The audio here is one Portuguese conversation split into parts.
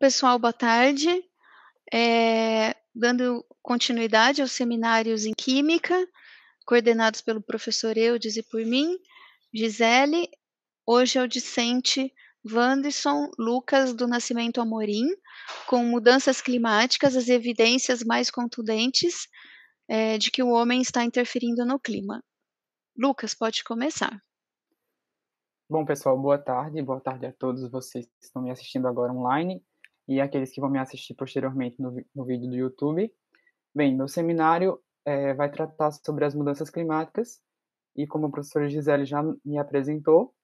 Pessoal, boa tarde. Dando continuidade aos seminários em Química, coordenados pelo professor Eudes e por mim, Gisele. Hoje é o discente Wanderson Lucas do Nascimento Amorim, com mudanças climáticas, as evidências mais contundentes de que o homem está interferindo no clima. Lucas, pode começar. Bom, pessoal, boa tarde a todos vocês que estão me assistindo agora online e aqueles que vão me assistir posteriormente no vídeo do YouTube. Bem, meu seminário vai tratar sobre as mudanças climáticas e, como a professora Gisele já me apresentou,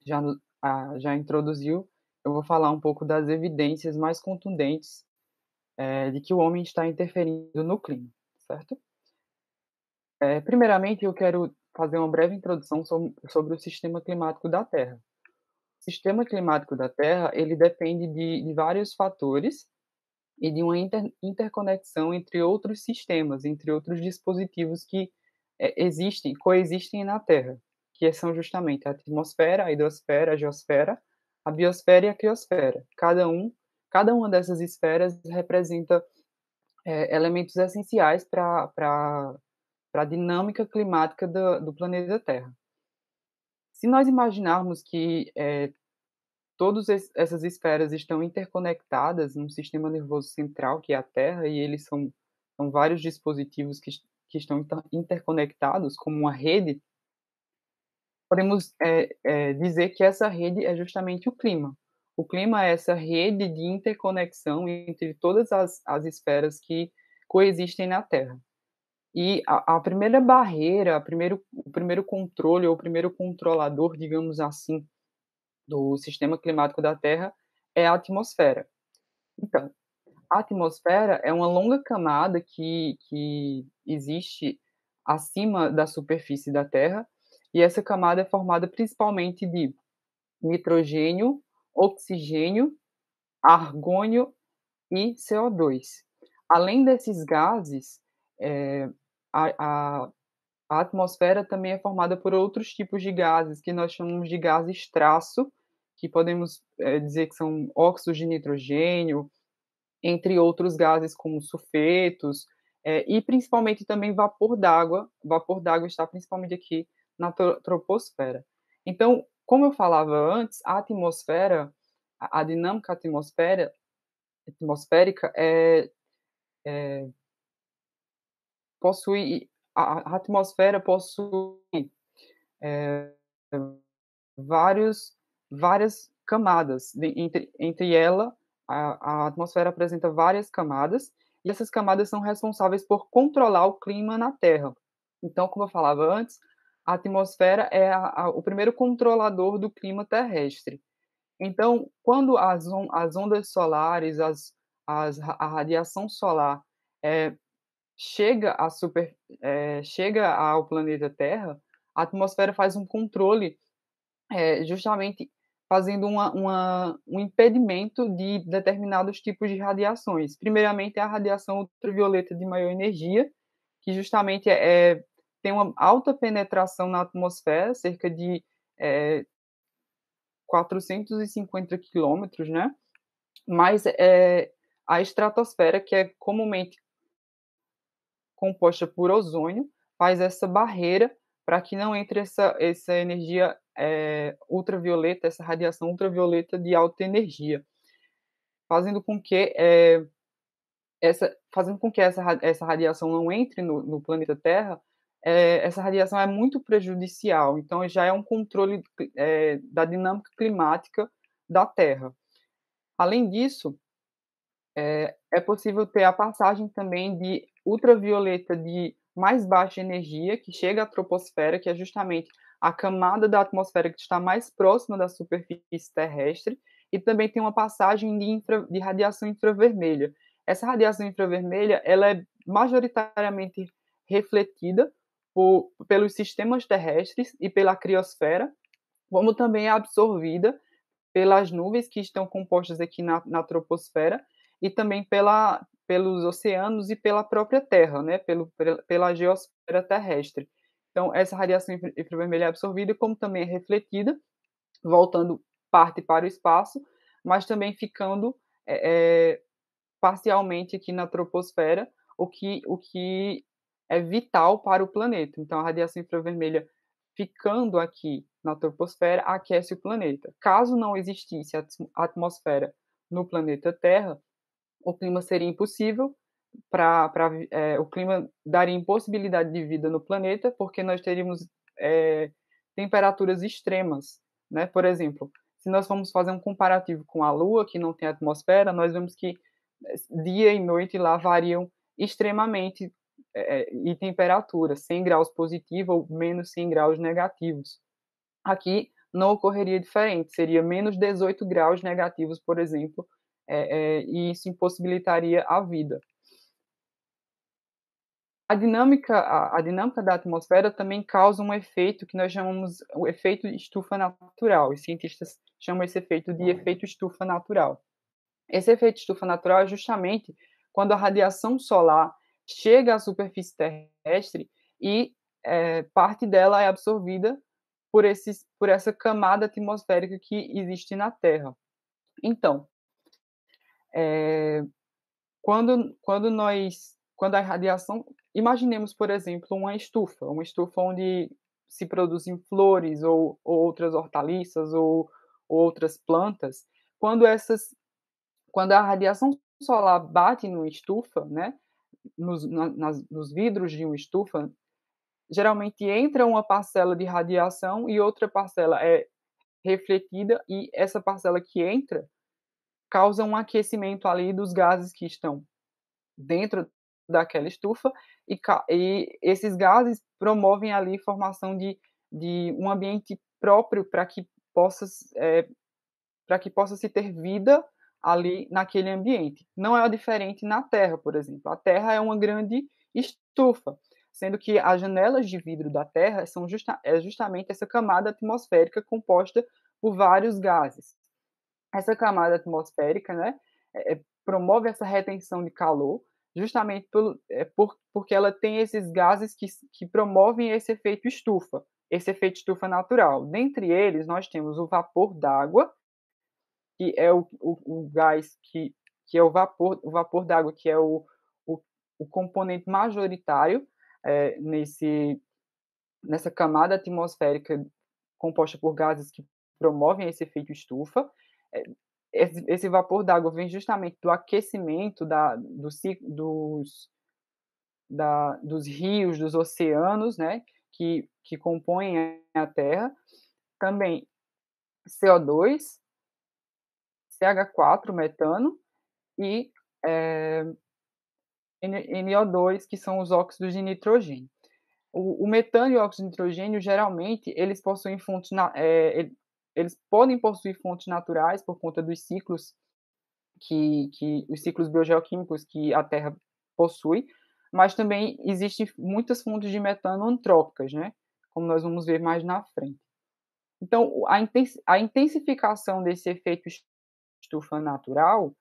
já introduziu, eu vou falar um pouco das evidências mais contundentes de que o homem está interferindo no clima, certo? Primeiramente, eu quero fazer uma breve introdução sobre o sistema climático da Terra. O sistema climático da Terra, ele depende de vários fatores e de uma interconexão entre outros sistemas, entre outros dispositivos que coexistem na Terra, que são justamente a atmosfera, a hidrosfera, a geosfera, a biosfera e a criosfera. Cada uma dessas esferas representa elementos essenciais para a dinâmica climática do planeta Terra. Se nós imaginarmos que todas essas esferas estão interconectadas num sistema nervoso central, que é a Terra, e eles são vários dispositivos que estão interconectados como uma rede. Podemos dizer que essa rede é justamente o clima. O clima é essa rede de interconexão entre todas as esferas que coexistem na Terra. E a primeira barreira, o primeiro controle, ou o primeiro controlador, digamos assim, do sistema climático da Terra é a atmosfera. Então, a atmosfera é uma longa camada que existe acima da superfície da Terra, e essa camada é formada principalmente de nitrogênio, oxigênio, argônio e CO2. Além desses gases, a, a, a atmosfera também é formada por outros tipos de gases, que nós chamamos de gases traço, que podemos dizer que são óxidos de nitrogênio, entre outros gases como sulfetos, e principalmente também vapor d'água. Vapor d'água está principalmente aqui na troposfera. Então, como eu falava antes, a atmosfera, a dinâmica atmosférica possui, a atmosfera possui várias camadas. Entre ela, a atmosfera apresenta várias camadas, e essas camadas são responsáveis por controlar o clima na Terra. Então, como eu falava antes, a atmosfera é o primeiro controlador do clima terrestre. Então, quando as ondas solares, a radiação solar é, chega ao planeta Terra, a atmosfera faz um controle justamente fazendo um impedimento de determinados tipos de radiações. Primeiramente, é a radiação ultravioleta de maior energia, que justamente tem uma alta penetração na atmosfera, cerca de 450 quilômetros, né? Mas a estratosfera, que é comumente composta por ozônio, faz essa barreira para que não entre essa energia ultravioleta, essa radiação ultravioleta de alta energia, fazendo com que essa radiação não entre no planeta Terra. Essa radiação é muito prejudicial, então já é um controle da dinâmica climática da Terra. Além disso, é possível ter a passagem também de ultravioleta de mais baixa energia, que chega à troposfera, que é justamente a camada da atmosfera que está mais próxima da superfície terrestre, e também tem uma passagem de radiação infravermelha. Essa radiação infravermelha, ela é majoritariamente refletida pelos sistemas terrestres e pela criosfera, como também é absorvida pelas nuvens que estão compostas aqui na troposfera, e também pelos oceanos e pela própria Terra, né? Pela geosfera terrestre. Então, essa radiação infravermelha é absorvida, como também é refletida, voltando parte para o espaço, mas também ficando parcialmente aqui na troposfera, o que é vital para o planeta. Então, a radiação infravermelha ficando aqui na troposfera aquece o planeta. Caso não existisse atmosfera no planeta Terra, o clima seria impossível, o clima daria impossibilidade de vida no planeta, porque nós teríamos temperaturas extremas, né? Por exemplo, se nós formos fazer um comparativo com a Lua, que não tem atmosfera, nós vemos que dia e noite lá variam extremamente em temperatura, 100 graus positivo ou menos 100 graus negativos. Aqui não ocorreria diferente, seria menos 18 graus negativos, por exemplo, e isso impossibilitaria a vida. A dinâmica da atmosfera também causa um efeito que nós chamamos o efeito estufa natural. Os cientistas chamam esse efeito de efeito estufa natural. Esse efeito estufa natural é justamente quando a radiação solar chega à superfície terrestre e parte dela é absorvida por essa camada atmosférica que existe na Terra. Então, quando a radiação, imaginemos, por exemplo, uma estufa onde se produzem flores ou outras hortaliças ou outras plantas. Quando quando a radiação solar bate numa estufa, né, nos vidros de uma estufa, geralmente entra uma parcela de radiação e outra parcela é refletida, e essa parcela que entra causa um aquecimento ali dos gases que estão dentro daquela estufa, e esses gases promovem ali formação de um ambiente próprio para que possa se ter vida ali naquele ambiente. Não é diferente na Terra, por exemplo. A Terra é uma grande estufa, sendo que as janelas de vidro da Terra são justamente essa camada atmosférica composta por vários gases. Essa camada atmosférica, né, promove essa retenção de calor, justamente porque ela tem esses gases que promovem esse efeito estufa natural. Dentre eles, nós temos o vapor d'água, que é o gás que é o vapor d'água, que é o componente majoritário nessa camada atmosférica composta por gases que promovem esse efeito estufa. Esse vapor d'água vem justamente do aquecimento dos rios, dos oceanos, né, que compõem a Terra. Também CO2, CH4, metano, e NO2, que são os óxidos de nitrogênio. O metano e o óxido de nitrogênio, geralmente, eles podem possuir fontes naturais por conta dos ciclos os ciclos biogeoquímicos que a Terra possui, mas também existem muitas fontes de metano antrópicas, né? Como nós vamos ver mais na frente. Então, a intensificação desse efeito estufa natural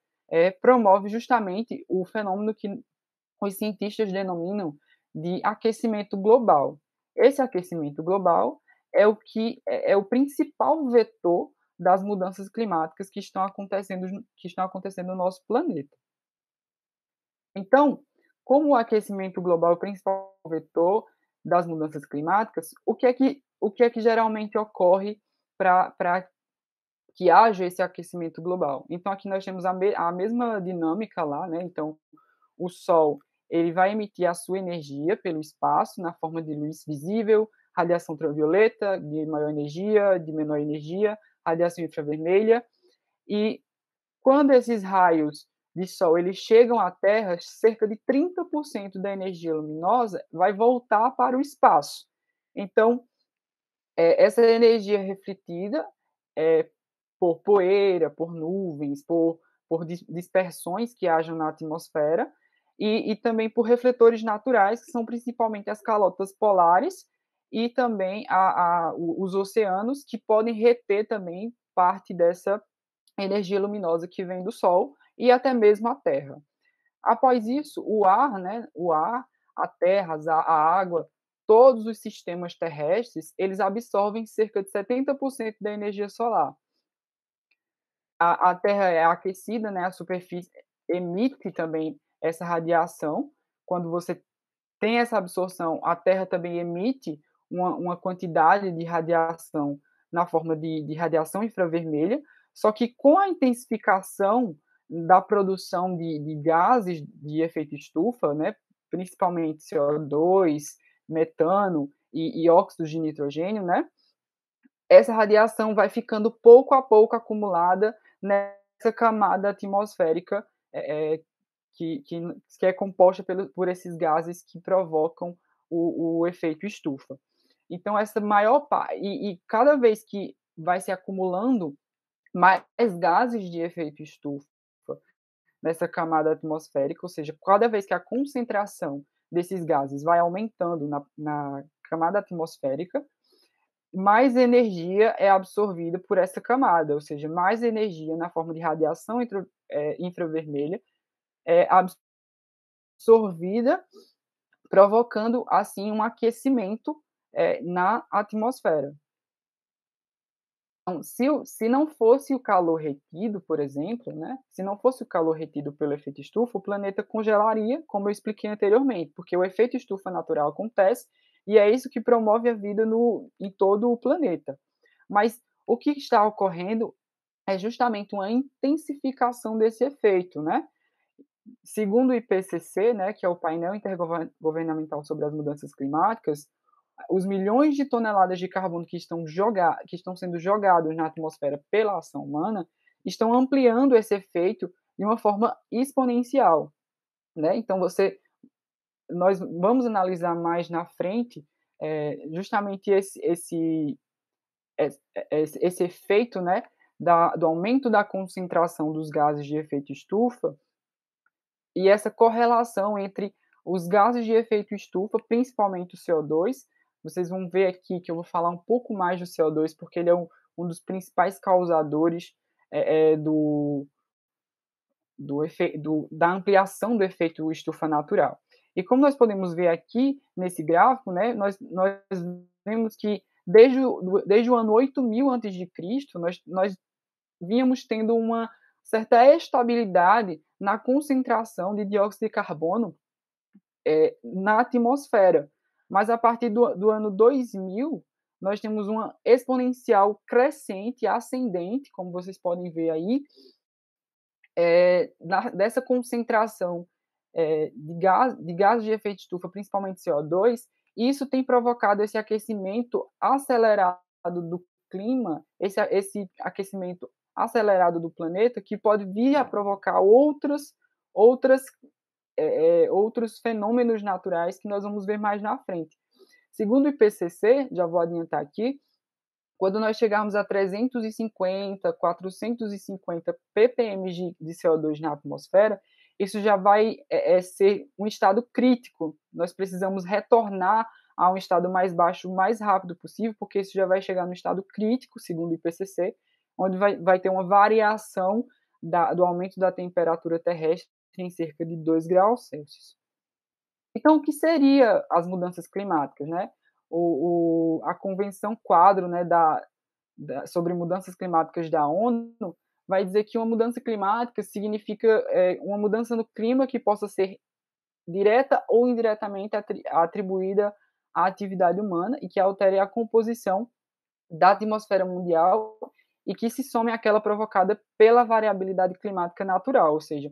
promove justamente o fenômeno que os cientistas denominam de aquecimento global. Esse aquecimento global é o principal vetor das mudanças climáticas que estão acontecendo no nosso planeta. Então, como o aquecimento global é o principal vetor das mudanças climáticas, o que é que geralmente ocorre para que haja esse aquecimento global? Então, aqui nós temos a mesma dinâmica lá, né? Então, o Sol ele vai emitir a sua energia pelo espaço na forma de luz visível, radiação ultravioleta de maior energia, de menor energia, radiação infravermelha, e quando esses raios de Sol eles chegam à Terra, cerca de 30% da energia luminosa vai voltar para o espaço. Então, essa energia refletida por poeira, por nuvens, por dispersões que hajam na atmosfera, e também por refletores naturais, que são principalmente as calotas polares e também os oceanos, que podem reter também parte dessa energia luminosa que vem do Sol e até mesmo a Terra. Após isso, a terra, a água, todos os sistemas terrestres, eles absorvem cerca de 70% da energia solar. a Terra é aquecida, né, a superfície emite também essa radiação. Quando você tem essa absorção, a Terra também emite uma quantidade de radiação na forma de radiação infravermelha, só que com a intensificação da produção de gases de efeito estufa, né, principalmente CO2, metano e óxidos de nitrogênio, né, essa radiação vai ficando pouco a pouco acumulada nessa camada atmosférica que é composta por esses gases que provocam o efeito estufa. Então, essa maior e cada vez que vai se acumulando mais gases de efeito estufa nessa camada atmosférica, ou seja, cada vez que a concentração desses gases vai aumentando na camada atmosférica, mais energia é absorvida por essa camada, ou seja, mais energia na forma de radiação infravermelha é absorvida, provocando assim um aquecimento na atmosfera. Então, se não fosse o calor retido, por exemplo, né, se não fosse o calor retido pelo efeito estufa, o planeta congelaria, como eu expliquei anteriormente, porque o efeito estufa natural acontece e é isso que promove a vida em todo o planeta. Mas o que está ocorrendo é justamente uma intensificação desse efeito, né? Segundo o IPCC, né, que é o painel intergovernamental sobre as mudanças climáticas, os milhões de toneladas de carbono que estão sendo jogados na atmosfera pela ação humana estão ampliando esse efeito de uma forma exponencial, né? Então nós vamos analisar mais na frente justamente esse efeito, né, do aumento da concentração dos gases de efeito estufa e essa correlação entre os gases de efeito estufa, principalmente o CO2. Vocês vão ver aqui que eu vou falar um pouco mais do CO2, porque ele é um dos principais causadores da ampliação do efeito estufa natural. E como nós podemos ver aqui nesse gráfico, né, nós vemos que desde o ano 8000 a.C., nós vínhamos tendo uma certa estabilidade na concentração de dióxido de carbono na atmosfera. Mas a partir do ano 2000, nós temos uma exponencial crescente, ascendente, como vocês podem ver aí, dessa concentração de gases de efeito estufa, principalmente CO2, e isso tem provocado esse aquecimento acelerado do clima, esse aquecimento acelerado do planeta, que pode vir a provocar outros fenômenos naturais que nós vamos ver mais na frente. Segundo o IPCC, já vou adiantar aqui, quando nós chegarmos a 350, 450 ppm de CO2 na atmosfera, isso já vai ser um estado crítico. Nós precisamos retornar a um estado mais baixo o mais rápido possível, porque isso já vai chegar no estado crítico, segundo o IPCC, onde vai ter uma variação do aumento da temperatura terrestre em cerca de 2 graus Celsius. Então, o que seriam as mudanças climáticas, né? A Convenção Quadro, né, sobre mudanças climáticas da ONU vai dizer que uma mudança climática significa uma mudança no clima que possa ser direta ou indiretamente atribuída à atividade humana e que altere a composição da atmosfera mundial e que se some àquela provocada pela variabilidade climática natural, ou seja,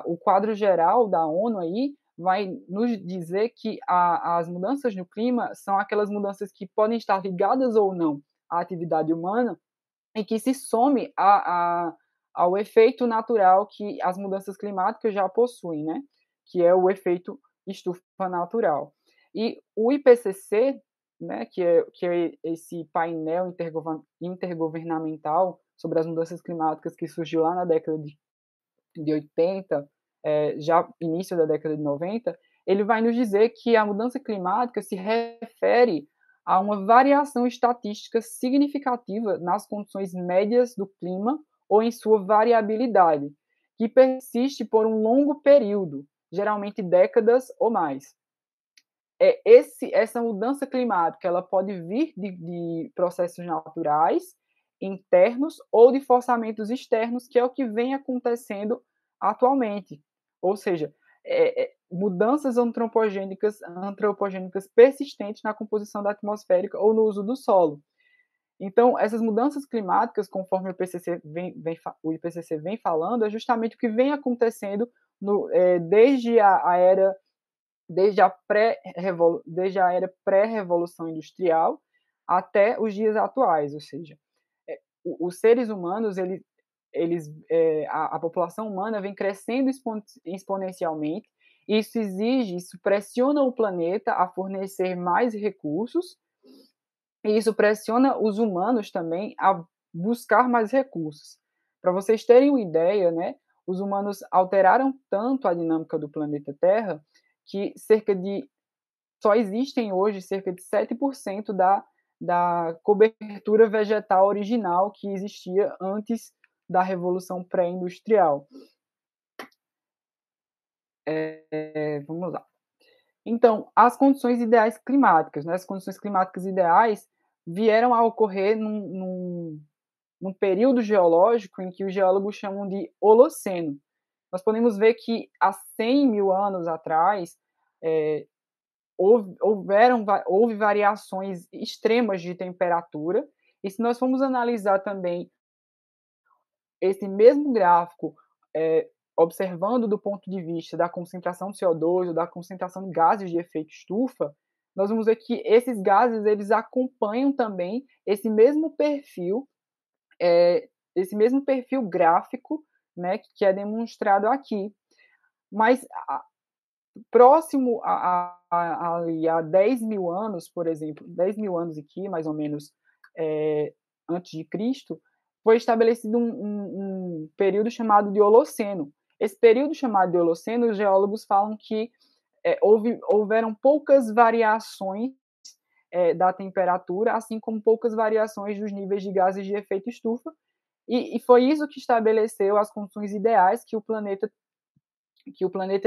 o quadro geral da ONU aí vai nos dizer que as mudanças no clima são aquelas mudanças que podem estar ligadas ou não à atividade humana e que se some ao efeito natural que as mudanças climáticas já possuem, né? Que é o efeito estufa natural. E o IPCC, né, que é esse painel intergovernamental sobre as mudanças climáticas que surgiu lá na década de 80, já início da década de 90, ele vai nos dizer que a mudança climática se refere a uma variação estatística significativa nas condições médias do clima ou em sua variabilidade, que persiste por um longo período, geralmente décadas ou mais. Essa mudança climática ela pode vir de processos naturais internos ou de forçamentos externos, que é o que vem acontecendo atualmente. Ou seja, mudanças antropogênicas persistentes na composição da atmosférica ou no uso do solo. Então, essas mudanças climáticas, conforme o IPCC vem falando, é justamente o que vem acontecendo desde a era pré-revolução industrial até os dias atuais, ou seja, os seres humanos, a população humana vem crescendo exponencialmente, isso pressiona o planeta a fornecer mais recursos, e isso pressiona os humanos também a buscar mais recursos. Para vocês terem uma ideia, né, os humanos alteraram tanto a dinâmica do planeta Terra que só existem hoje cerca de 7% da cobertura vegetal original que existia antes da Revolução Pré-Industrial. Vamos lá. Então, as condições ideais climáticas, né? As condições climáticas ideais vieram a ocorrer num período geológico em que os geólogos chamam de Holoceno. Nós podemos ver que há 100 mil anos atrás houve variações extremas de temperatura, e se nós formos analisar também esse mesmo gráfico, observando do ponto de vista da concentração de CO2 ou da concentração de gases de efeito estufa, nós vamos ver que esses gases eles acompanham também esse mesmo perfil gráfico, né, que é demonstrado aqui. Mas próximo a 10 mil anos, por exemplo, 10 mil anos aqui, mais ou menos, antes de Cristo, foi estabelecido um período chamado de Holoceno. Esse período chamado de Holoceno, os geólogos falam que houveram poucas variações da temperatura, assim como poucas variações dos níveis de gases de efeito estufa, e foi isso que estabeleceu as condições ideais que o planeta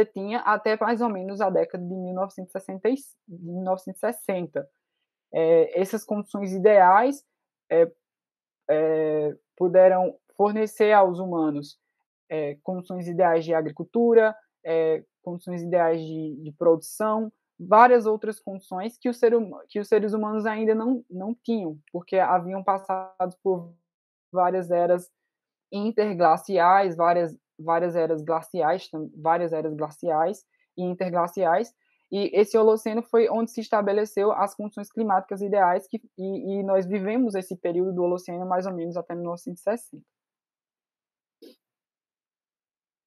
tinha até mais ou menos a década de 1960. Essas condições ideais puderam fornecer aos humanos condições ideais de agricultura, condições ideais de produção, várias outras condições que os seres humanos ainda não tinham, porque haviam passado por várias eras interglaciais, várias eras glaciais e interglaciais, e esse Holoceno foi onde se estabeleceu as condições climáticas ideais e nós vivemos esse período do Holoceno mais ou menos até 1960.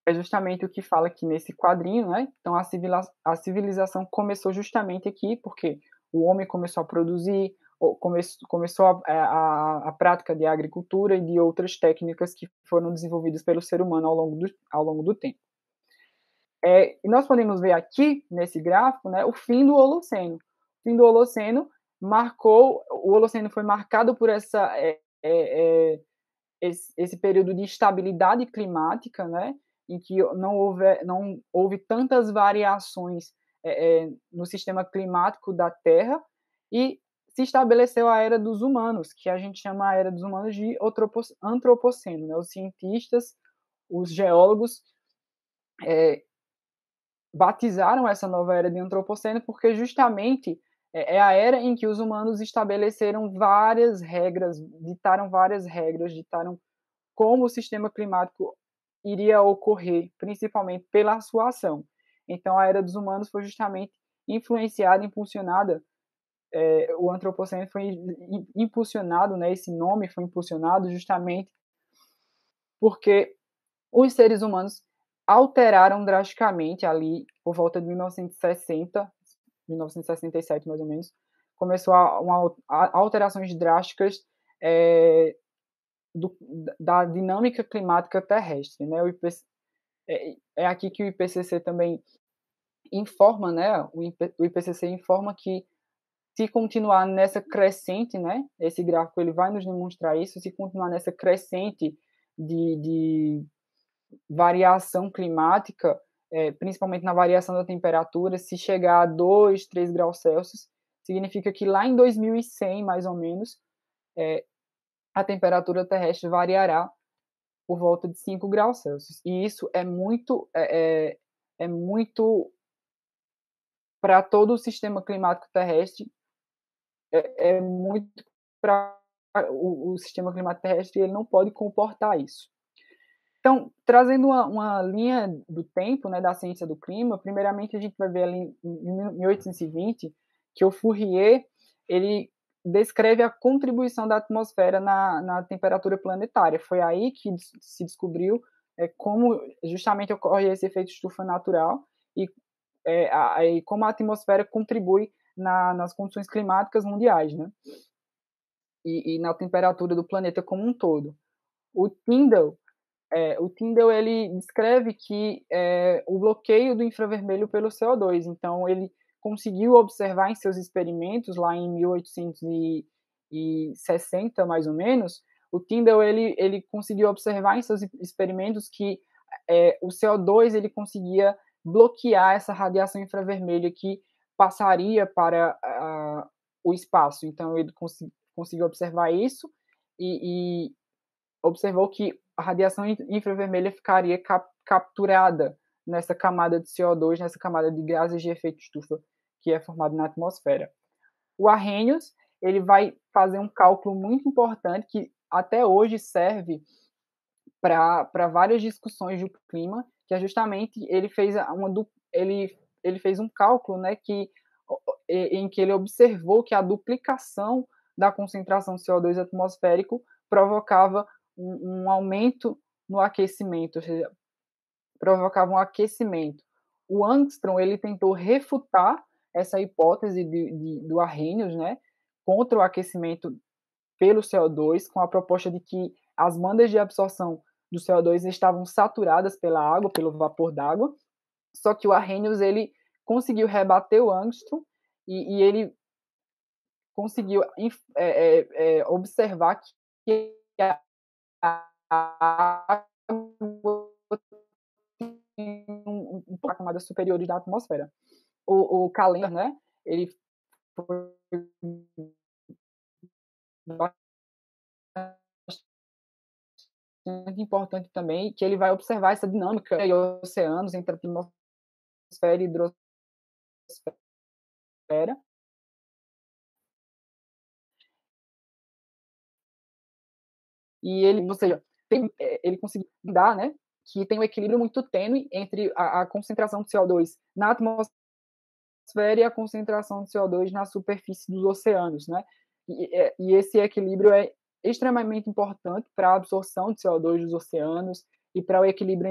É justamente o que fala aqui nesse quadrinho, né? Então a civilização começou justamente aqui, porque o homem começou a produzir, começou a prática de agricultura e de outras técnicas que foram desenvolvidas pelo ser humano ao longo do tempo. E nós podemos ver aqui, nesse gráfico, né, o fim do Holoceno. O fim do Holoceno o Holoceno foi marcado por esse período de estabilidade climática, né, em que não houve tantas variações no sistema climático da Terra, e se estabeleceu a Era dos Humanos, que a gente chama a Era dos Humanos de Antropoceno. Né? Os cientistas, os geólogos batizaram essa nova Era de Antropoceno porque justamente é a era em que os humanos estabeleceram várias regras, ditaram como o sistema climático iria ocorrer, principalmente pela sua ação. Então, a Era dos Humanos foi justamente influenciada, impulsionada, o Antropoceno foi impulsionado, né, esse nome foi impulsionado justamente porque os seres humanos alteraram drasticamente ali, por volta de 1960, 1967 mais ou menos, começou alterações drásticas da dinâmica climática terrestre, né? É aqui que o IPCC também informa, né? O IPCC informa que se continuar nessa crescente, né? Esse gráfico ele vai nos demonstrar isso. Se continuar nessa crescente de variação climática, principalmente na variação da temperatura, se chegar a 2, 3 graus Celsius, significa que lá em 2100, mais ou menos, a temperatura terrestre variará por volta de 5 graus Celsius. E isso é muito para todo o sistema climático terrestre, é muito para o sistema climático terrestre, ele não pode comportar isso. Então, trazendo uma linha do tempo, né, da ciência do clima, primeiramente a gente vai ver ali em 1820 que o Fourier ele descreve a contribuição da atmosfera na temperatura planetária. Foi aí que se descobriu como justamente ocorre esse efeito estufa natural e como a atmosfera contribui nas condições climáticas mundiais, né? E na temperatura do planeta como um todo. O Tyndall ele descreve que o bloqueio do infravermelho pelo CO2. Então, ele conseguiu observar em seus experimentos, lá em 1860, mais ou menos, o Tyndall ele conseguiu observar em seus experimentos que o CO2 ele conseguia bloquear essa radiação infravermelha que passaria para o espaço. Então, ele conseguiu observar isso e observou que a radiação infravermelha ficaria capturada nessa camada de CO2, nessa camada de gases de efeito estufa que é formado na atmosfera. O Arrhenius ele vai fazer um cálculo muito importante que até hoje serve para várias discussões do clima, que é justamente ele fez um cálculo, né, em que ele observou que a duplicação da concentração de CO2 atmosférico provocava um aumento no aquecimento, ou seja, provocava um aquecimento. O Armstrong ele tentou refutar essa hipótese do Arrhenius, né, contra o aquecimento pelo CO2, com a proposta de que as bandas de absorção do CO2 estavam saturadas pela água, pelo vapor d'água, só que o Arrhenius ele conseguiu rebater o Armstrong e ele conseguiu observar que a camadas superiores da atmosfera. O Callendar, né, ele foi bastante importante também, que ele vai observar essa dinâmica de oceanos entre a atmosfera e hidrosfera. E ele, ou seja, ele conseguiu dar, né, que tem um equilíbrio muito tênue entre a concentração de CO2 na atmosfera e a concentração de CO2 na superfície dos oceanos, né? E esse equilíbrio é extremamente importante para a absorção de CO2 dos oceanos e para o equilíbrio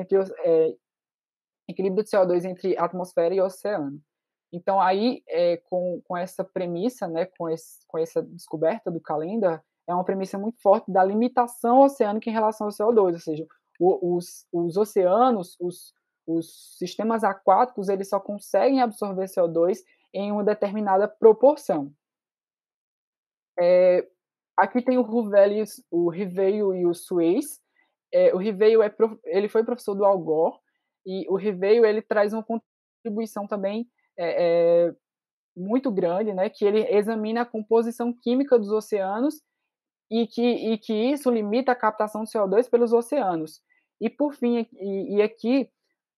equilíbrio de CO2 entre atmosfera e oceano. Então, aí, com essa premissa, né, com essa descoberta do Callendar, é uma premissa muito forte da limitação oceânica em relação ao CO2, ou seja, os oceanos, os sistemas aquáticos, eles só conseguem absorver CO2 em uma determinada proporção. Aqui tem o Riveio e o Suez. O Riveio ele foi professor do Al Gore, e o Riveio ele traz uma contribuição também muito grande, né, que ele examina a composição química dos oceanos e que isso limita a captação de CO2 pelos oceanos. E por fim, aqui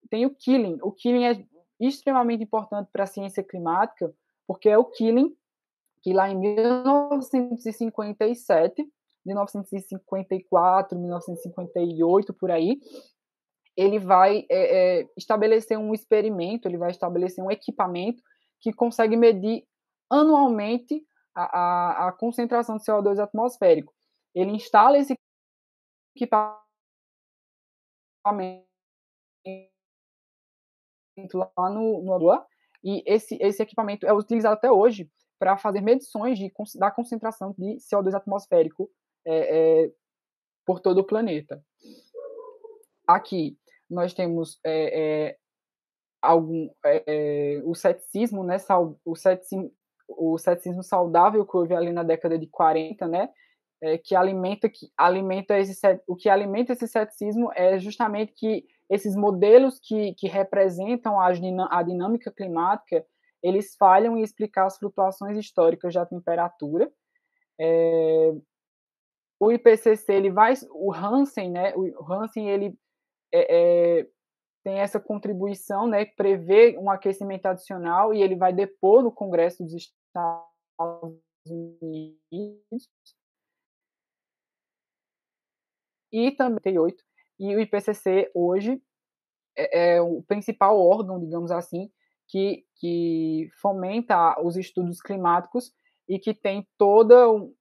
tem o Keeling. O Keeling é extremamente importante para a ciência climática, porque é o Keeling que lá em 1957, 1954, 1958, por aí, ele vai estabelecer um experimento, ele vai estabelecer um equipamento que consegue medir anualmente a concentração de CO2 atmosférico. Ele instala esse equipamento lá no Lua, e esse equipamento é utilizado até hoje para fazer medições da concentração de CO2 atmosférico por todo o planeta. Aqui nós temos o ceticismo, né, o ceticismo saudável que houve ali na década de 40, né, que alimenta o que alimenta esse ceticismo é justamente que esses modelos que representam a dinâmica climática, eles falham em explicar as flutuações históricas da temperatura, o IPCC, o Hansen, né, o Hansen, ele tem essa contribuição, né, que prevê um aquecimento adicional e ele vai depor no Congresso dos Estados Unidos. E também e o IPCC hoje é o principal órgão, digamos assim, que fomenta os estudos climáticos e que tem todo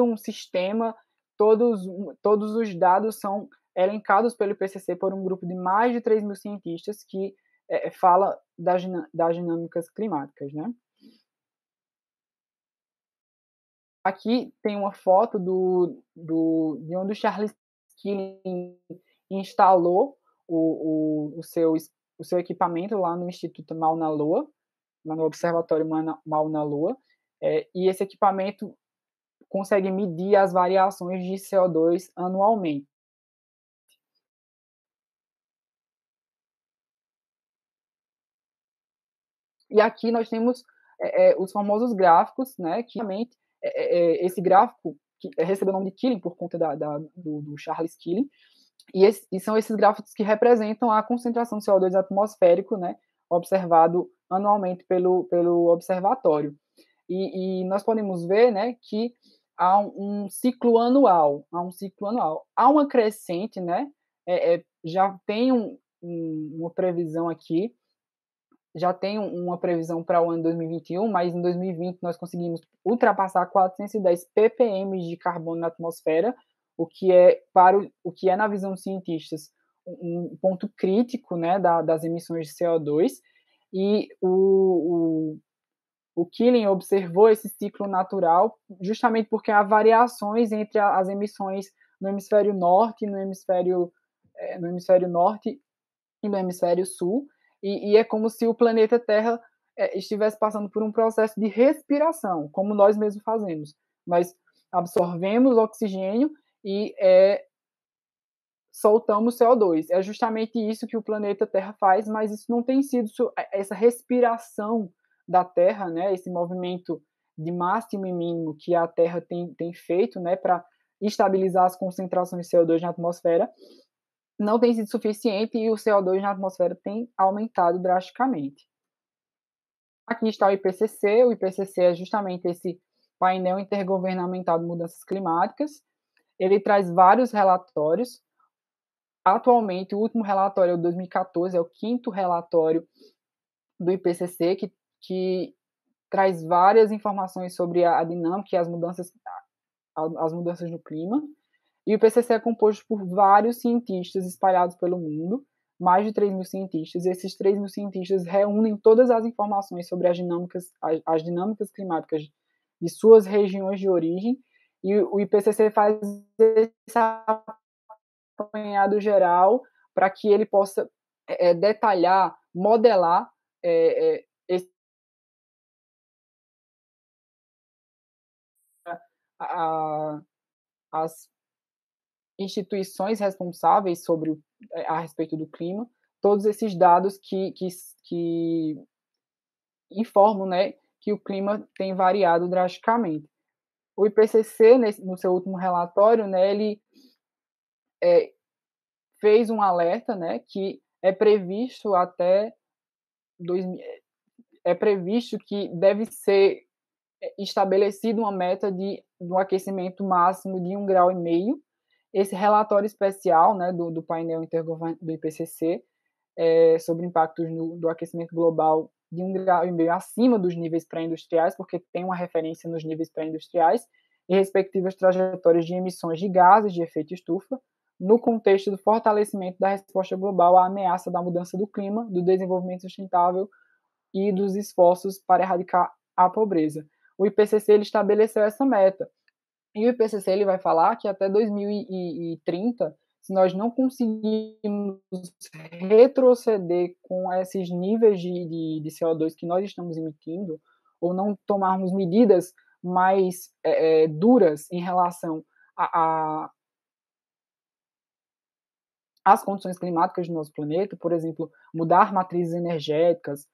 um sistema, todos os dados são elencados pelo IPCC por um grupo de mais de 3 mil cientistas que fala das dinâmicas climáticas, né? Aqui tem uma foto de onde o Charles Keeling instalou o seu equipamento lá no Instituto Mauna Loa, lá no Observatório Mauna Loa, e esse equipamento consegue medir as variações de CO2 anualmente. E aqui nós temos os famosos gráficos, né, que realmente esse gráfico que recebeu o nome de Keeling por conta do Charles Keeling, e são esses gráficos que representam a concentração de CO2 atmosférico, né, observado anualmente pelo observatório. E nós podemos ver, né, que há um ciclo anual, há uma crescente, né, já tem uma previsão aqui, já tem uma previsão para o ano 2021, mas em 2020 nós conseguimos ultrapassar 410 ppm de carbono na atmosfera, o que é na visão dos cientistas um ponto crítico, né, das emissões de CO2, e o Keeling observou esse ciclo natural justamente porque há variações entre as emissões no hemisfério norte, no hemisfério norte e no hemisfério sul, e é como se o planeta Terra estivesse passando por um processo de respiração, como nós mesmos fazemos. Nós absorvemos oxigênio e soltamos CO2. É justamente isso que o planeta Terra faz, mas isso não tem sido essa respiração da Terra, né, esse movimento de máximo e mínimo que a Terra tem feito, né, para estabilizar as concentrações de CO2 na atmosfera, não tem sido suficiente e o CO2 na atmosfera tem aumentado drasticamente. Aqui está o IPCC é justamente esse painel intergovernamental de mudanças climáticas. Ele traz vários relatórios. Atualmente, o último relatório é o 2014, é o quinto relatório do IPCC, que traz várias informações sobre a dinâmica e as mudanças no clima. E o IPCC é composto por vários cientistas espalhados pelo mundo, mais de 3 mil cientistas, e esses 3 mil cientistas reúnem todas as informações sobre as dinâmicas climáticas de suas regiões de origem, e o IPCC faz esse apanhado geral para que ele possa detalhar, modelar as instituições responsáveis a respeito do clima, todos esses dados que informam, né, que o clima tem variado drasticamente. O IPCC, no seu último relatório, né, ele fez um alerta, né, que é previsto que deve ser estabelecido uma meta de um aquecimento máximo de 1,5 grau. Esse relatório especial, né, do painel do IPCC sobre impactos do aquecimento global de 1,5 grau acima dos níveis pré-industriais, porque tem uma referência nos níveis pré-industriais e respectivas trajetórias de emissões de gases de efeito estufa, no contexto do fortalecimento da resposta global à ameaça da mudança do clima, do desenvolvimento sustentável e dos esforços para erradicar a pobreza. O IPCC ele estabeleceu essa meta. E o IPCC ele vai falar que até 2030, se nós não conseguirmos retroceder com esses níveis de CO2 que nós estamos emitindo, ou não tomarmos medidas mais duras em relação às condições climáticas do nosso planeta, por exemplo, mudar matrizes energéticas,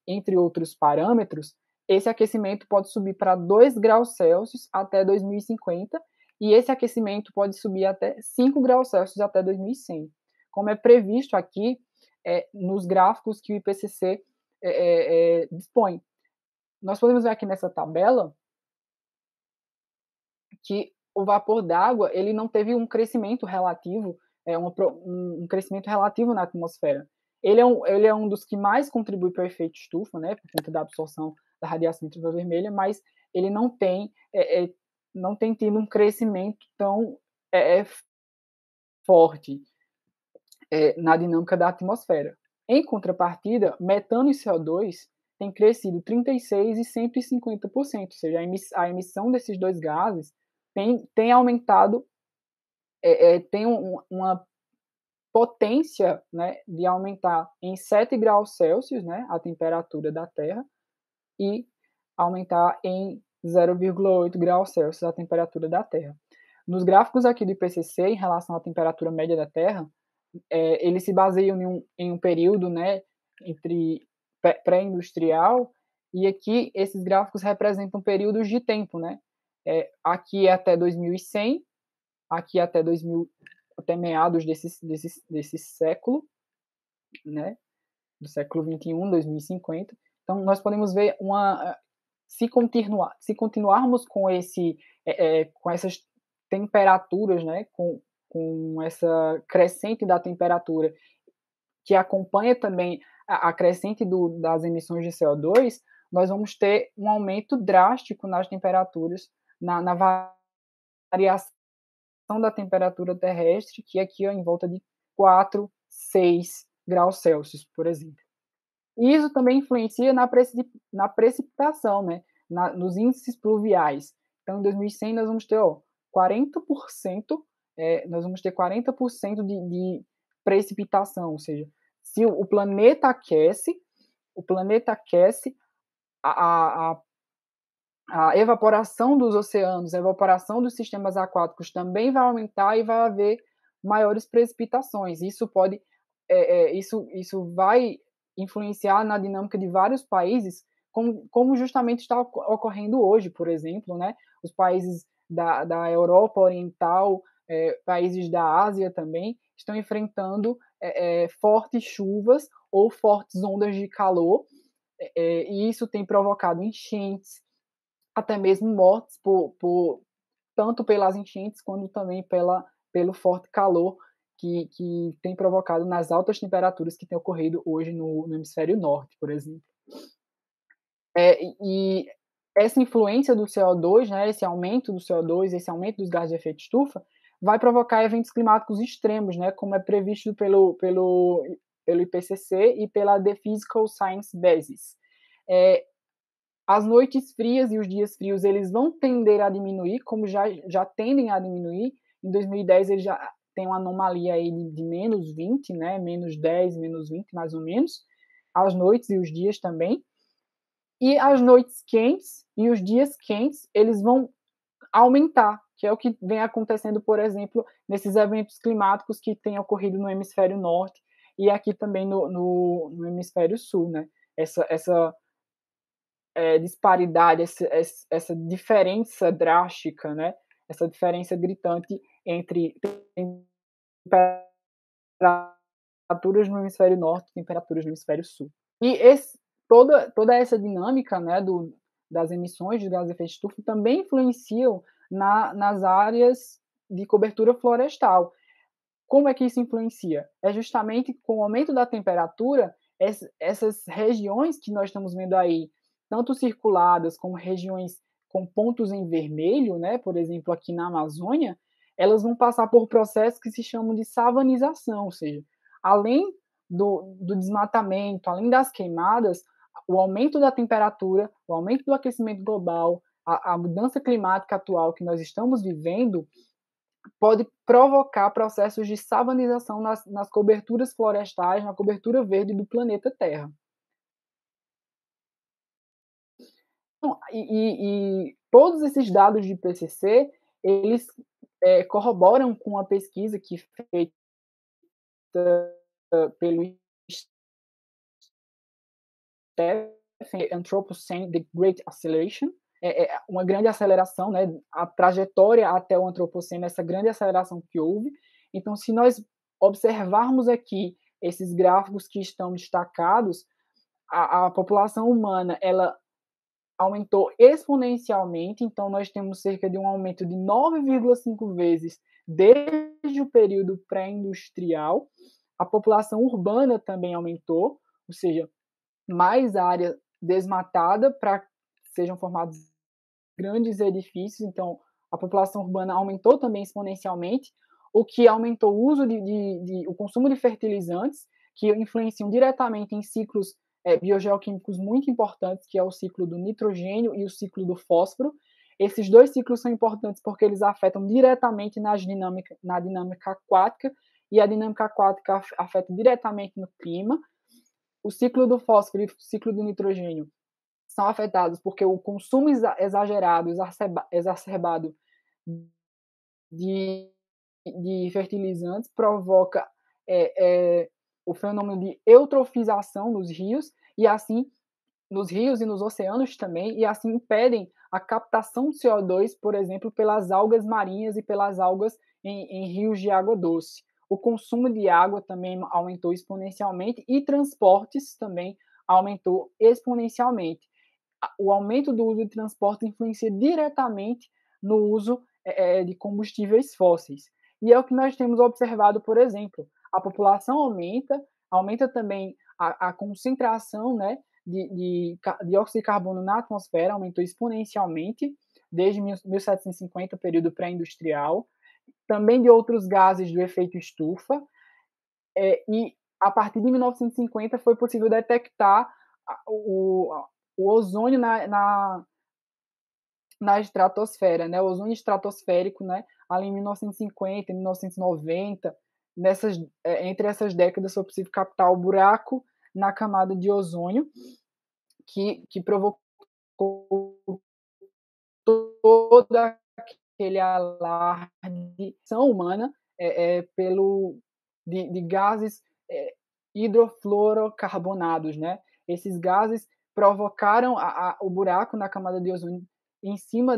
entre outros parâmetros, esse aquecimento pode subir para 2 graus Celsius até 2050, e esse aquecimento pode subir até 5 graus Celsius até 2100, como é previsto aqui nos gráficos que o IPCC dispõe. Nós podemos ver aqui nessa tabela que o vapor d'água ele não teve um crescimento relativo, um crescimento relativo na atmosfera. Ele é um dos que mais contribui para o efeito estufa, né, por conta da absorção da radiação ultravermelha, mas ele não tem tido um crescimento tão forte na dinâmica da atmosfera. Em contrapartida, metano e CO2 têm crescido 36% e 150%, ou seja, a emissão desses dois gases tem aumentado, tem uma potência, né, de aumentar em 7 graus Celsius, né, a temperatura da Terra, e aumentar em 0,8 graus Celsius a temperatura da Terra. Nos gráficos aqui do IPCC, em relação à temperatura média da Terra, eles se baseiam em um período, né, entre pré-industrial, e aqui esses gráficos representam períodos de tempo, né? Aqui é até 2100, aqui até meados desse século, né? Do século 21, 2050. Então, nós podemos ver se continuarmos com com essas temperaturas, né? Com essa crescente da temperatura, que acompanha também a crescente das emissões de CO2, nós vamos ter um aumento drástico nas temperaturas, na variação da temperatura terrestre, que aqui é em volta de 4, 6 graus Celsius, por exemplo. E isso também influencia na precipitação, né? Nos índices pluviais. Então, em 2100, nós vamos ter 40%, nós vamos ter 40% de precipitação, ou seja, se o planeta aquece, a evaporação dos oceanos, a evaporação dos sistemas aquáticos também vai aumentar e vai haver maiores precipitações. Isso vai influenciar na dinâmica de vários países, como justamente está ocorrendo hoje, por exemplo, né? Os países da Europa Oriental, países da Ásia também, estão enfrentando fortes chuvas ou fortes ondas de calor, e isso tem provocado enchentes, até mesmo mortes tanto pelas enchentes quanto também pelo forte calor que tem provocado nas altas temperaturas que têm ocorrido hoje no hemisfério norte, por exemplo. E essa influência do CO2, né, esse aumento do CO2, esse aumento dos gases de efeito estufa, vai provocar eventos climáticos extremos, né, como é previsto pelo IPCC e pela The Physical Science Basis. As noites frias e os dias frios, eles vão tender a diminuir, como já tendem a diminuir. Em 2010, ele já tem uma anomalia aí de menos 20, né? Menos 10, menos 20, mais ou menos. As noites e os dias também. E as noites quentes e os dias quentes, eles vão aumentar, que é o que vem acontecendo, por exemplo, nesses eventos climáticos que têm ocorrido no hemisfério norte e aqui também no hemisfério sul, né? Essa disparidade, essa diferença drástica, né? Essa diferença gritante entre temperaturas no hemisfério norte e temperaturas no hemisfério sul. E toda essa dinâmica, né, das emissões de gases de efeito estufa também influenciam nas áreas de cobertura florestal. Como é que isso influencia? É justamente com o aumento da temperatura, essas regiões que nós estamos vendo aí, tanto circuladas como regiões com pontos em vermelho, né, por exemplo, aqui na Amazônia, elas vão passar por processos que se chamam de savanização, ou seja, além do desmatamento, além das queimadas, o aumento da temperatura, o aumento do aquecimento global, a mudança climática atual que nós estamos vivendo, pode provocar processos de savanização nas coberturas florestais, na cobertura verde do planeta Terra. Então, e todos esses dados de IPCC, eles corroboram com a pesquisa que foi feita pelo Anthropocene, The Great Acceleration, uma grande aceleração, né, a trajetória até o Antropoceno, essa grande aceleração que houve. Então, se nós observarmos aqui esses gráficos que estão destacados, a população humana ela aumentou exponencialmente, então nós temos cerca de um aumento de 9,5 vezes desde o período pré-industrial. A população urbana também aumentou, ou seja, mais área desmatada para que sejam formados grandes edifícios, então a população urbana aumentou também exponencialmente, o que aumentou o uso o consumo de fertilizantes, que influenciam diretamente em ciclos biogeoquímicos muito importantes, que é o ciclo do nitrogênio e o ciclo do fósforo. Esses dois ciclos são importantes porque eles afetam diretamente na dinâmica aquática, e a dinâmica aquática afeta diretamente no clima. O ciclo do fósforo e o ciclo do nitrogênio são afetados porque o consumo exagerado, exacerbado de fertilizantes provoca o fenômeno de eutrofização nos rios, e assim nos rios e nos oceanos também, e assim impedem a captação de CO2, por exemplo, pelas algas marinhas e pelas algas em rios de água doce. O consumo de água também aumentou exponencialmente e transportes também aumentou exponencialmente. O aumento do uso de transporte influencia diretamente no uso de combustíveis fósseis. E é o que nós temos observado, por exemplo, a população aumenta também a concentração, né, de dióxido de carbono na atmosfera, aumentou exponencialmente desde 1750, período pré-industrial, também de outros gases do efeito estufa, e a partir de 1950 foi possível detectar o ozônio na estratosfera, né? O ozônio estratosférico, né? Ali em 1950, 1990, entre essas décadas foi possível captar o buraco na camada de ozônio que provocou todo aquele alarde humana de gases hidrofluorocarbonados, né? Esses gases provocaram o buraco na camada de ozônio em cima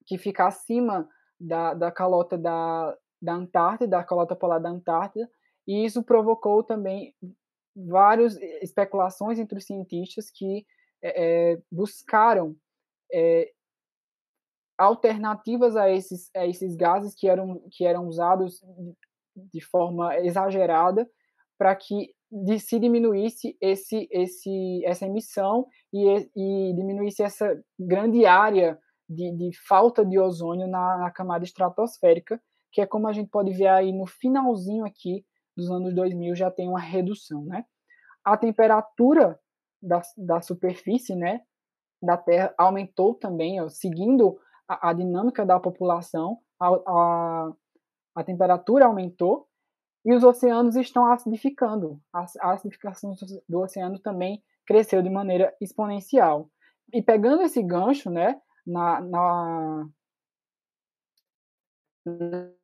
que fica acima da calota da Antártida, da calota polar da Antártida, e isso provocou também várias especulações entre os cientistas que buscaram alternativas a esses gases que eram usados de forma exagerada para que se diminuísse essa emissão e diminuísse essa grande área de falta de ozônio na camada estratosférica, que é como a gente pode ver aí no finalzinho aqui dos anos 2000, já tem uma redução, né? A temperatura da superfície, né, da Terra aumentou também, ó, seguindo a dinâmica da população, a temperatura aumentou e os oceanos estão acidificando. A acidificação do oceano também cresceu de maneira exponencial. E pegando esse gancho, né,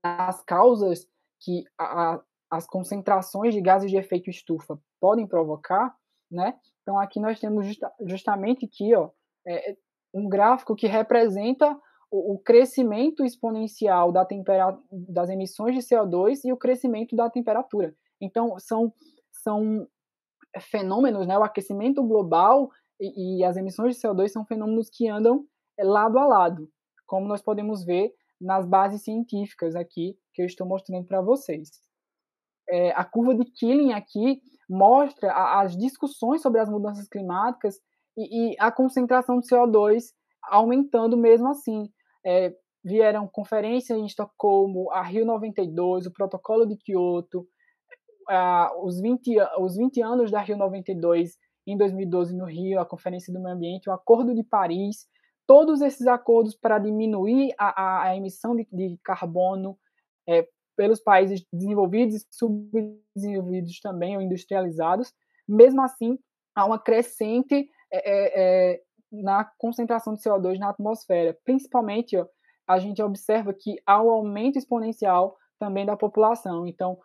nas causas que as concentrações de gases de efeito estufa podem provocar, né? Então aqui nós temos justamente aqui, ó, um gráfico que representa o crescimento exponencial das emissões de CO2 e o crescimento da temperatura. Então são fenômenos, né? O aquecimento global e as emissões de CO2 são fenômenos que andam lado a lado, como nós podemos ver nas bases científicas aqui que eu estou mostrando para vocês. A curva de Killing aqui mostra as discussões sobre as mudanças climáticas e a concentração de CO2 aumentando mesmo assim. Vieram conferências em Estocolmo, a Rio 92, o Protocolo de Kyoto, os 20 anos da Rio 92 em 2012 no Rio, a Conferência do Meio Ambiente, o Acordo de Paris, todos esses acordos para diminuir a emissão de carbono pelos países desenvolvidos e subdesenvolvidos também, ou industrializados, mesmo assim, há uma crescente na concentração de CO2 na atmosfera. Principalmente, ó, a gente observa que há um aumento exponencial também da população. Então,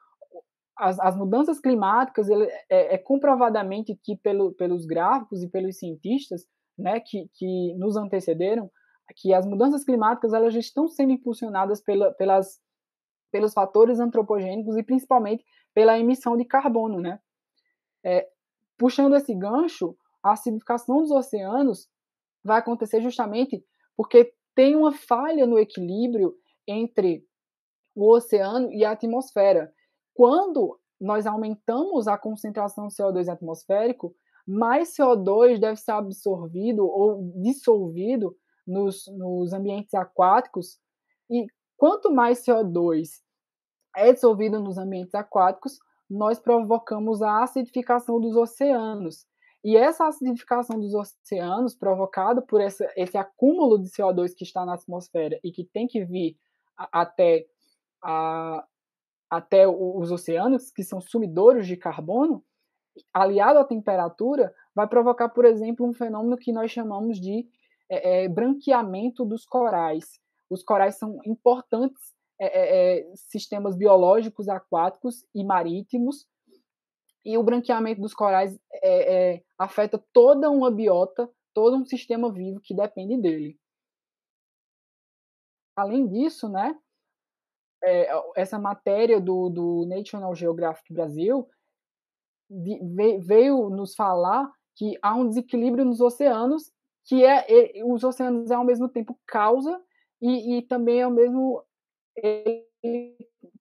as mudanças climáticas, é comprovadamente que pelos gráficos e pelos cientistas, né, que nos antecederam, que as mudanças climáticas elas já estão sendo impulsionadas pelos fatores antropogênicos e principalmente pela emissão de carbono, né? Puxando esse gancho, a acidificação dos oceanos vai acontecer justamente porque tem uma falha no equilíbrio entre o oceano e a atmosfera. Quando nós aumentamos a concentração de CO2 atmosférico, mais CO2 deve ser absorvido ou dissolvido nos ambientes aquáticos, e quanto mais CO2 é dissolvido nos ambientes aquáticos, nós provocamos a acidificação dos oceanos. E essa acidificação dos oceanos, provocada por esse acúmulo de CO2 que está na atmosfera e que tem que vir até os oceanos, que são sumidouros de carbono, aliado à temperatura, vai provocar, por exemplo, um fenômeno que nós chamamos de branqueamento dos corais. Os corais são importantes sistemas biológicos aquáticos e marítimos, e o branqueamento dos corais afeta toda uma biota, todo um sistema vivo que depende dele. Além disso, né, essa matéria do National Geographic Brasil veio nos falar que há um desequilíbrio nos oceanos, que os oceanos ao mesmo tempo causa e também ao mesmo ele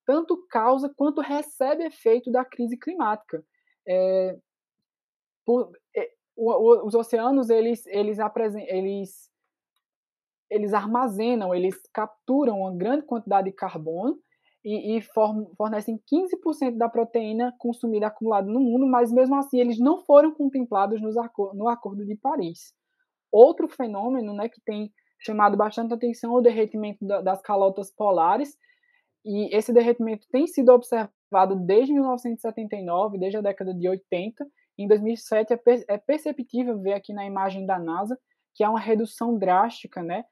tanto causa quanto recebe efeito da crise climática. Os oceanos eles armazenam, eles capturam uma grande quantidade de carbono e fornecem 15% da proteína consumida acumulada no mundo, mas mesmo assim eles não foram contemplados no Acordo de Paris. Outro fenômeno, né, que tem chamado bastante atenção é o derretimento das calotas polares, e esse derretimento tem sido observado desde 1979, desde a década de 80. Em 2007 é perceptível ver aqui na imagem da NASA que há uma redução drástica, né,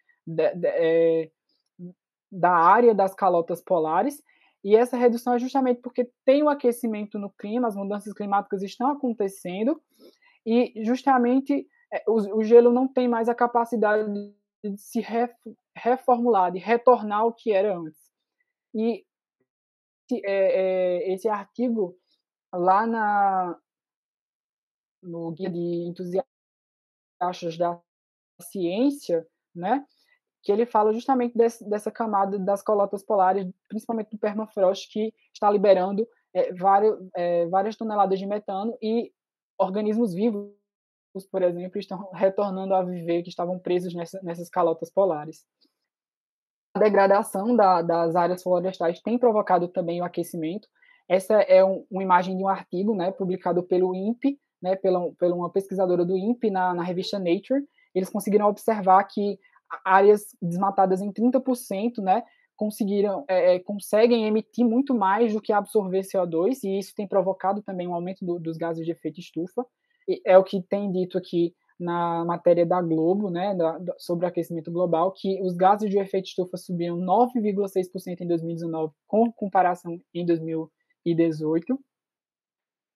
da área das calotas polares, e essa redução é justamente porque tem o aquecimento no clima, as mudanças climáticas estão acontecendo, e justamente o gelo não tem mais a capacidade de se reformular, de retornar ao que era antes. E esse artigo lá no Guia de Entusiastas da Ciência, né, que ele fala justamente dessa camada das calotas polares, principalmente do permafrost, que está liberando várias toneladas de metano, e organismos vivos, por exemplo, estão retornando a viver, que estavam presos nessas calotas polares. A degradação das áreas florestais tem provocado também o aquecimento. Essa é uma imagem de um artigo, né, publicado pelo INPE, né, pela uma pesquisadora do INPE na revista Nature. Eles conseguiram observar que áreas desmatadas em 30%, né, conseguem emitir muito mais do que absorver CO2, e isso tem provocado também um aumento dos gases de efeito estufa. E é o que tem dito aqui na matéria da Globo, né, sobre o aquecimento global, que os gases de efeito estufa subiram 9,6% em 2019, com comparação em 2018.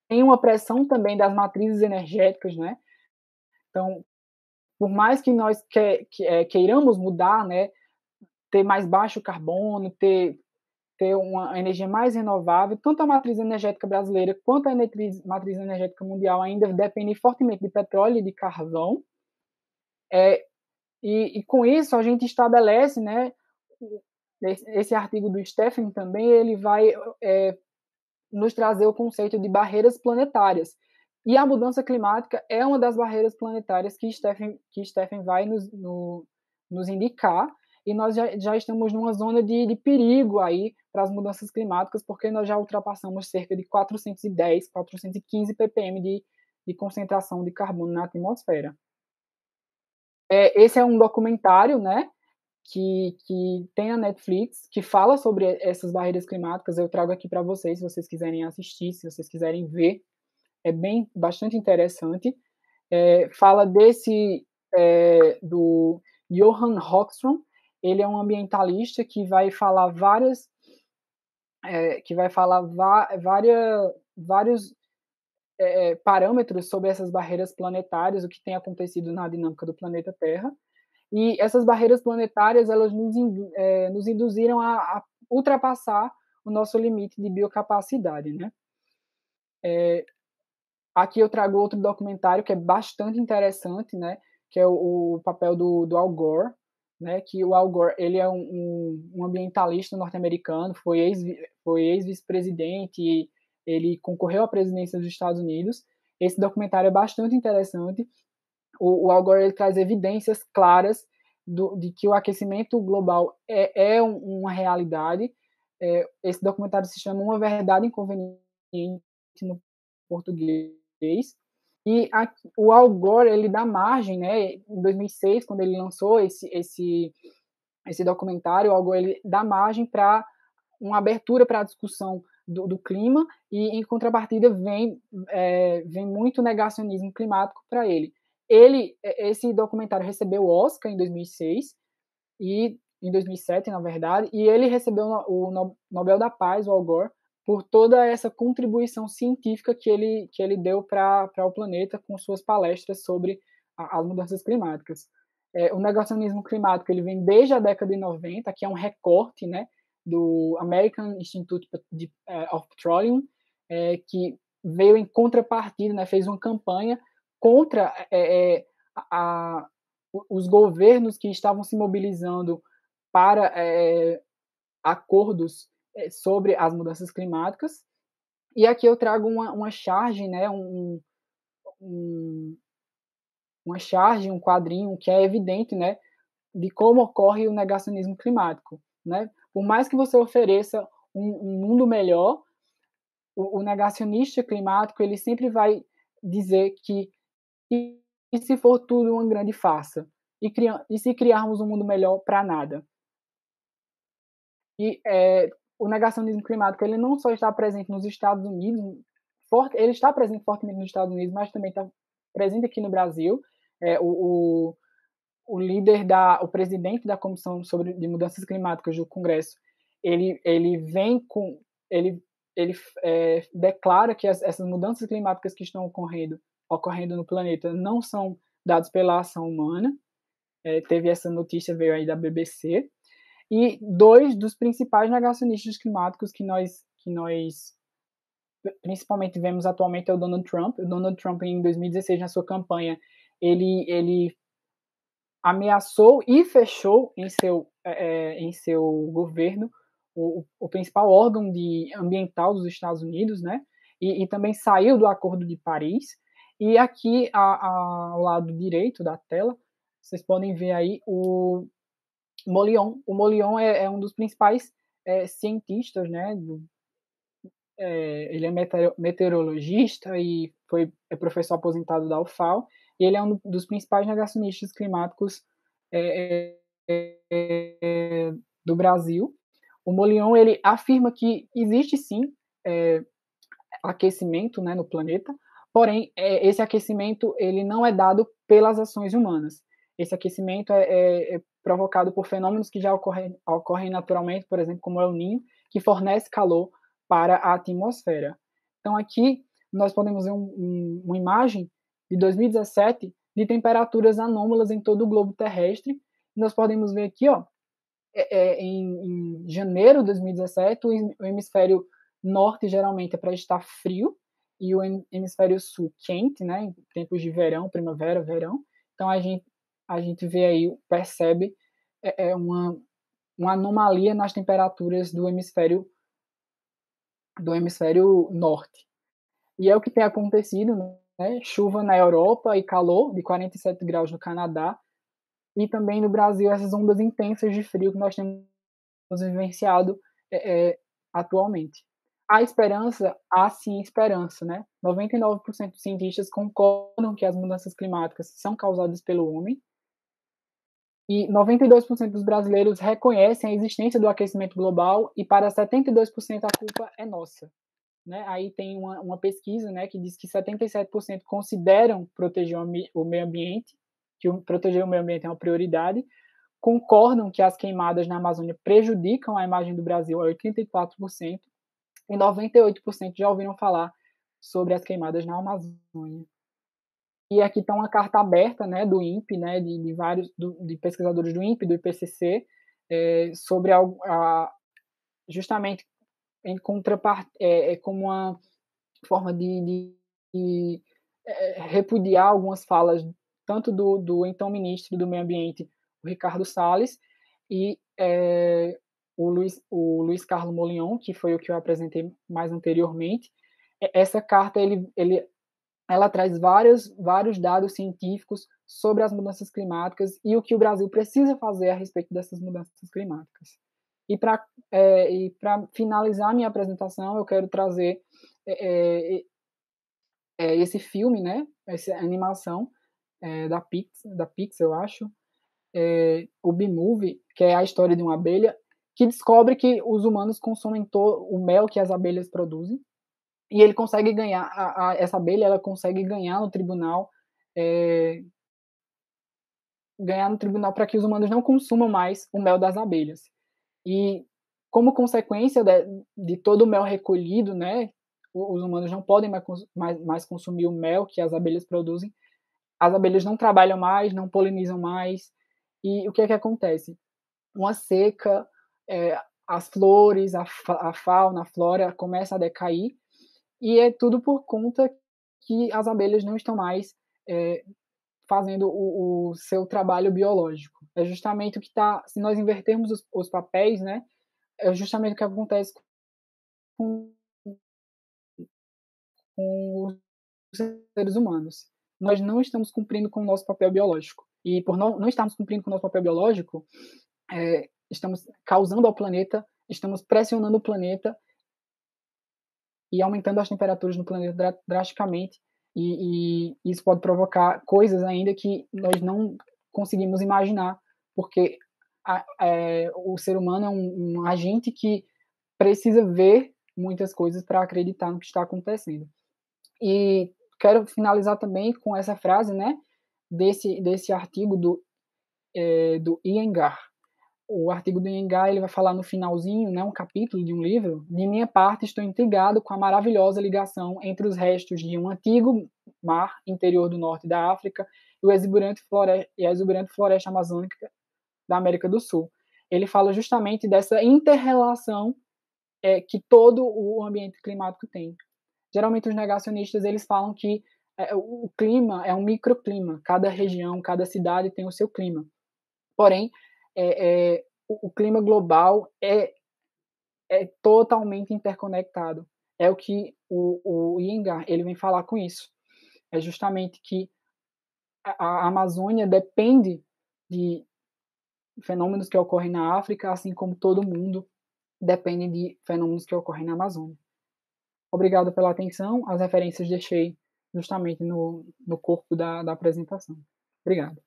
Tem uma pressão também das matrizes energéticas, né? Então, por mais que nós queiramos mudar, né, ter mais baixo carbono, ter uma energia mais renovável, tanto a matriz energética brasileira quanto a matriz energética mundial ainda dependem fortemente de petróleo e de carvão. E com isso a gente estabelece, né, esse artigo do Stephen também, ele vai nos trazer o conceito de barreiras planetárias. E a mudança climática é uma das barreiras planetárias que Stephen vai nos indicar, e nós já estamos numa zona de perigo aí para as mudanças climáticas, porque nós já ultrapassamos cerca de 410, 415 ppm de concentração de carbono na atmosfera. Esse é um documentário, né, que tem na Netflix, que fala sobre essas barreiras climáticas. Eu trago aqui para vocês, se vocês quiserem assistir, se vocês quiserem ver. É bastante interessante. Fala do Johan Rockström. Ele é um ambientalista que vai falar várias que vai falar vários parâmetros sobre essas barreiras planetárias, o que tem acontecido na dinâmica do planeta Terra. E essas barreiras planetárias, elas nos induziram a ultrapassar o nosso limite de biocapacidade, né? Aqui eu trago outro documentário que é bastante interessante, né? Que é o papel do Al Gore, né? Que o Al Gore, ele é um ambientalista norte-americano, foi ex-vice-presidente, ele concorreu à presidência dos Estados Unidos. Esse documentário é bastante interessante. O Al Gore, ele traz evidências claras de que o aquecimento global é uma realidade. Esse documentário se chama Uma Verdade Inconveniente no português. E o Al Gore, ele dá margem, né? Em 2006, quando ele lançou esse documentário, o Al Gore, ele dá margem para uma abertura para a discussão do clima, e em contrapartida vem muito negacionismo climático para ele. Esse documentário recebeu o Oscar em 2006 e em 2007, na verdade, e ele recebeu o Nobel da Paz, o Al Gore, por toda essa contribuição científica que ele deu para o planeta com suas palestras sobre as mudanças climáticas. O negacionismo climático, ele vem desde a década de 90, que é um recorte, né, do American Institute of Petroleum, que veio em contrapartida, né, fez uma campanha contra os governos que estavam se mobilizando para acordos sobre as mudanças climáticas. E aqui eu trago uma charge, né, uma charge, um quadrinho que é evidente, né, de como ocorre o negacionismo climático, né? Por mais que você ofereça um mundo melhor, o negacionista climático, ele sempre vai dizer que e se for tudo uma grande farsa, e se criarmos um mundo melhor para nada. E o negacionismo climático, ele não só está presente nos Estados Unidos, ele está presente fortemente nos Estados Unidos, mas também está presente aqui no Brasil. O líder o presidente da Comissão de Mudanças Climáticas do Congresso, ele declara que essas mudanças climáticas que estão ocorrendo no planeta não são dadas pela ação humana. Teve essa notícia, veio aí da BBC. E dois dos principais negacionistas climáticos que nós principalmente vemos atualmente é o Donald Trump. O Donald Trump, em 2016, na sua campanha, ele ameaçou e fechou em seu governo o principal órgão ambiental dos Estados Unidos, né? E também saiu do Acordo de Paris. E aqui, ao lado direito da tela, vocês podem ver aí o Molion. O Molion é um dos principais cientistas, né? Ele é meteorologista e é professor aposentado da UFAL, e ele é um dos principais negacionistas climáticos do Brasil. O Molion, ele afirma que existe sim aquecimento, né, no planeta, porém esse aquecimento ele não é dado pelas ações humanas. Esse aquecimento é provocado por fenômenos que já ocorrem naturalmente, por exemplo, como o El Niño, que fornece calor para a atmosfera. Então aqui nós podemos ver uma imagem de 2017 de temperaturas anômalas em todo o globo terrestre. Nós podemos ver aqui, ó, em janeiro de 2017, o hemisfério norte geralmente é para estar frio e o hemisfério sul quente, né, em tempos de verão, primavera, verão. Então a gente vê aí, percebe uma anomalia nas temperaturas do hemisfério norte. E é o que tem acontecido, né? Chuva na Europa e calor de 47 graus no Canadá, e também no Brasil essas ondas intensas de frio que nós temos vivenciado atualmente. Há sim esperança, né? 99% dos cientistas concordam que as mudanças climáticas são causadas pelo homem, e 92% dos brasileiros reconhecem a existência do aquecimento global, e para 72% a culpa é nossa. Né? Aí tem uma pesquisa, né, que diz que 77% consideram proteger o meio ambiente, que proteger o meio ambiente é uma prioridade, concordam que as queimadas na Amazônia prejudicam a imagem do Brasil a 84%, e 98% já ouviram falar sobre as queimadas na Amazônia. E aqui está uma carta aberta, né, do INPE, né, de vários de pesquisadores do INPE, do IPCC, sobre justamente em contraparte, como uma forma de repudiar algumas falas tanto do então ministro do Meio Ambiente, o Ricardo Salles, e o Luiz Carlos Molignon, que foi o que eu apresentei mais anteriormente. Essa carta ela traz vários dados científicos sobre as mudanças climáticas e o que o Brasil precisa fazer a respeito dessas mudanças climáticas. E para finalizar minha apresentação, eu quero trazer esse filme, né? Essa animação da Pixar, eu acho, o B-Movie, que é a história de uma abelha que descobre que os humanos consomem o mel que as abelhas produzem, e ele consegue ganhar, essa abelha ela consegue ganhar no tribunal para que os humanos não consumam mais o mel das abelhas. E como consequência de todo o mel recolhido, né, os humanos não podem mais consumir o mel que as abelhas produzem, as abelhas não trabalham mais, não polinizam mais, e o que é que acontece? Uma seca, as flores, a fauna, a flora começa a decair, e é tudo por conta que as abelhas não estão mais fazendo o seu trabalho biológico. É justamente o que está, se nós invertermos os papéis, né, é justamente o que acontece com os seres humanos. Nós não estamos cumprindo com o nosso papel biológico. E por não estarmos cumprindo com o nosso papel biológico, estamos causando ao planeta, estamos pressionando o planeta e aumentando as temperaturas no planeta drasticamente. E isso pode provocar coisas ainda que nós não conseguimos imaginar, porque o ser humano é um agente que precisa ver muitas coisas para acreditar no que está acontecendo. E quero finalizar também com essa frase, né, desse artigo do Iyengar. O artigo do Iyengar, ele vai falar no finalzinho, né, um capítulo de um livro: de minha parte, estou intrigado com a maravilhosa ligação entre os restos de um antigo mar interior do norte da África e a exuberante floresta amazônica da América do Sul. Ele fala justamente dessa inter-relação que todo o ambiente climático tem. Geralmente os negacionistas eles falam que o clima é um microclima, cada região, cada cidade tem o seu clima. Porém, o clima global é totalmente interconectado. É o que o Iyengar ele vem falar com isso. É justamente que a Amazônia depende de fenômenos que ocorrem na África, assim como todo mundo depende de fenômenos que ocorrem na Amazônia. Obrigado pela atenção. As referências deixei justamente no corpo da apresentação. Obrigado.